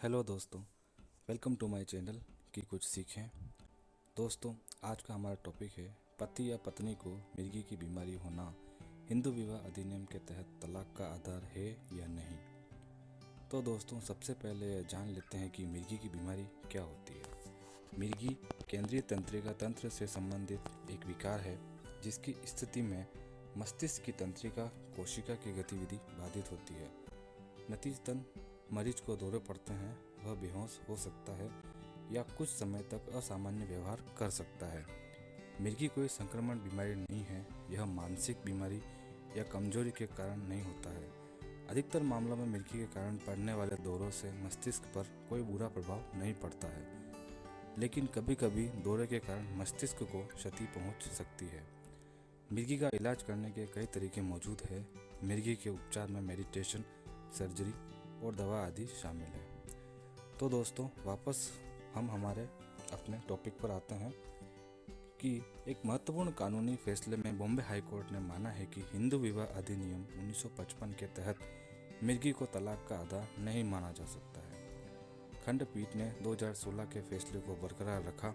Hello दोस्तों, welcome to my channel की कुछ सीखें। दोस्तों, आज का हमारा टॉपिक है पति या पत्नी को मिर्गी की बीमारी होना हिंदू विवाह अधिनियम के तहत तलाक का आधार है या नहीं। तो दोस्तों, सबसे पहले जान लेते हैं कि मिर्गी की बीमारी क्या होती है। मिर्गी केंद्रीय तंत्रिका तंत्र से संबंधित एक विकार है जिसकी स्थिति में मस्तिष्क की तंत्रिका कोशिका की गतिविधि बाधित होती है। नतीजतन मरीज को दौरे पड़ते हैं, वह बेहोश हो सकता है या कुछ समय तक असामान्य व्यवहार कर सकता है। मिर्गी कोई संक्रमण बीमारी नहीं है, यह मानसिक बीमारी या कमजोरी के कारण नहीं होता है। अधिकतर मामलों में मिर्गी के कारण पड़ने वाले दौरों से मस्तिष्क पर कोई बुरा प्रभाव नहीं पड़ता है, लेकिन कभी कभी दौरे के कारण मस्तिष्क को क्षति पहुंच सकती है। मिर्गी का इलाज करने के कई तरीके मौजूद हैं। मिर्गी के उपचार में मेडिटेशन, सर्जरी और दवा आदि शामिल है। तो दोस्तों, वापस हम हमारे अपने टॉपिक पर आते हैं कि एक महत्वपूर्ण कानूनी फैसले में बॉम्बे हाई कोर्ट ने माना है कि हिंदू विवाह अधिनियम 1955 के तहत मिर्गी को तलाक का आधार नहीं माना जा सकता है। खंडपीठ ने 2016 के फैसले को बरकरार रखा।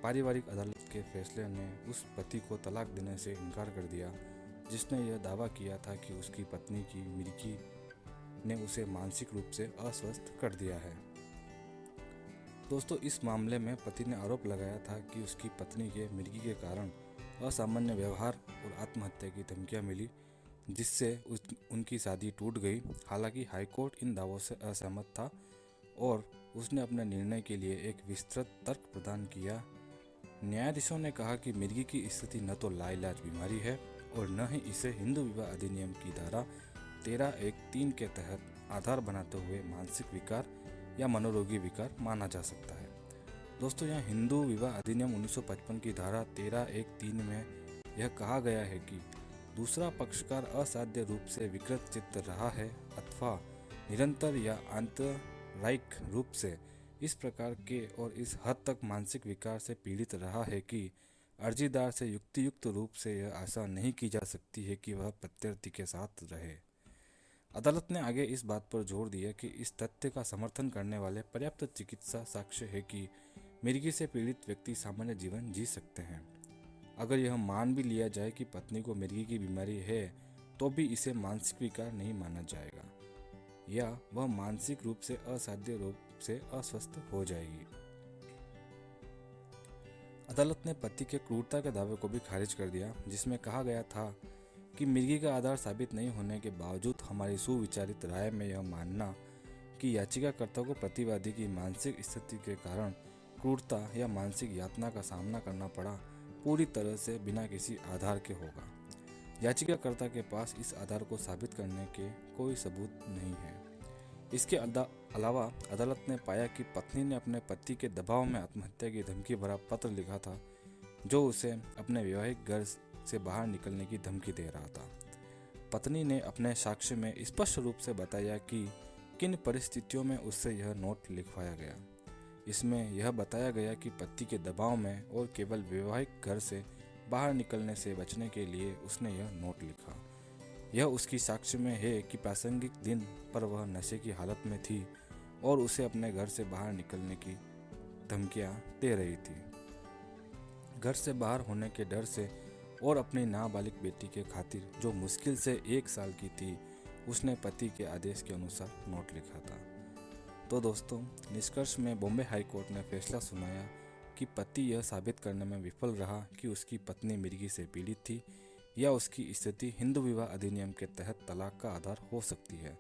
पारिवारिक अदालत के फैसले ने उस पति को तलाक देने से इनकार कर दिया जिसने यह दावा किया था कि उसकी पत्नी की मिर्गी ने उसे मानसिक रूप से अस्वस्थ कर दिया है। दोस्तों, इस मामले में पति ने आरोप लगाया था कि उसकी पत्नी के मिर्गी के कारण असामान्य व्यवहार और आत्महत्या की धमकियां मिली, जिससे उनकी शादी टूट गई। हालांकि हाईकोर्ट इन दावों से असहमत था और उसने अपने निर्णय के लिए एक विस्तृत तर्क प्रदान किया। न्यायाधीशों ने कहा कि मिर्गी की स्थिति न तो लाइलाज बीमारी है और न ही इसे हिंदू विवाह अधिनियम की धारा 13(1)(3) के तहत आधार बनाते हुए मानसिक विकार या मनोरोगी विकार माना जा सकता है। दोस्तों, यहाँ हिंदू विवाह अधिनियम 1955 की धारा 13(1)(3) में यह कहा गया है कि दूसरा पक्षकार असाध्य रूप से विकृत चित्त रहा है अथवा निरंतर या आंतरायिक रूप से इस प्रकार के और इस हद तक मानसिक विकार से पीड़ित रहा है कि अर्जीदार से युक्तियुक्त रूप से यह आशा नहीं की जा सकती है कि वह प्रत्यार्थी के साथ रहे। अदालत ने आगे इस बात पर जोर दिया कि इस तथ्य का समर्थन करने वाले पर्याप्त चिकित्सा साक्ष्य है कि मिर्गी से पीड़ित व्यक्ति सामान्य जीवन जी सकते हैं। अगर यह मान भी लिया जाए कि पत्नी को मिर्गी की बीमारी है, तो भी इसे मानसिक विकार नहीं माना जाएगा या वह मानसिक रूप से असाध्य रूप से अस्वस्थ हो जाएगी। अदालत ने पति के क्रूरता के दावे को भी खारिज कर दिया, जिसमें कहा गया था कि मिर्गी का आधार साबित नहीं होने के बावजूद हमारी सुविचारित राय में यह मानना कि याचिकाकर्ता को प्रतिवादी की मानसिक स्थिति के कारण क्रूरता या मानसिक यातना का सामना करना पड़ा, पूरी तरह से बिना किसी आधार के होगा। याचिकाकर्ता के पास इस आधार को साबित करने के कोई सबूत नहीं है। इसके अलावा अदालत ने पाया कि पत्नी ने अपने पति के दबाव में आत्महत्या की धमकी भरा पत्र लिखा था, जो उसे अपने वैवाहिक घर से बाहर निकलने की धमकी दे रहा था। पत्नी ने अपने साक्ष्य में स्पष्ट रूप से बताया कि किन परिस्थितियों में उससे यह नोट लिखवाया गया। इसमें यह बताया गया कि पति के दबाव में और केवल वैवाहिक घर से बाहर निकलने से बचने के लिए उसने यह नोट लिखा। यह उसकी साक्ष्य में है कि प्रासंगिक दिन पर वह नशे की हालत में थी और उसे अपने घर से बाहर निकलने की धमकियां दे रही थी। घर से बाहर होने के डर से और अपनी नाबालिग बेटी के खातिर, जो मुश्किल से 1 साल की थी, उसने पति के आदेश के अनुसार नोट लिखा था। तो दोस्तों, निष्कर्ष में बॉम्बे हाई कोर्ट ने फैसला सुनाया कि पति यह साबित करने में विफल रहा कि उसकी पत्नी मिर्गी से पीड़ित थी या उसकी स्थिति हिंदू विवाह अधिनियम के तहत तलाक का आधार हो सकती है।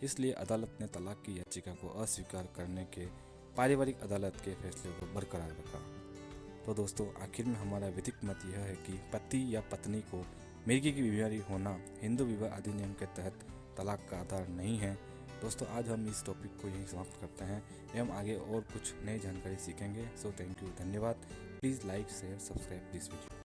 इसलिए अदालत ने तलाक की याचिका को अस्वीकार करने के पारिवारिक अदालत के फैसले को बरकरार रखा। तो दोस्तों, आखिर में हमारा विधिक मत यह है कि पति या पत्नी को मिर्गी की बीमारी होना हिंदू विवाह अधिनियम के तहत तलाक का आधार नहीं है। दोस्तों, आज हम इस टॉपिक को यहीं समाप्त करते हैं एवं आगे और कुछ नई जानकारी सीखेंगे। सो थैंक यू, धन्यवाद। Please like, share, subscribe this video.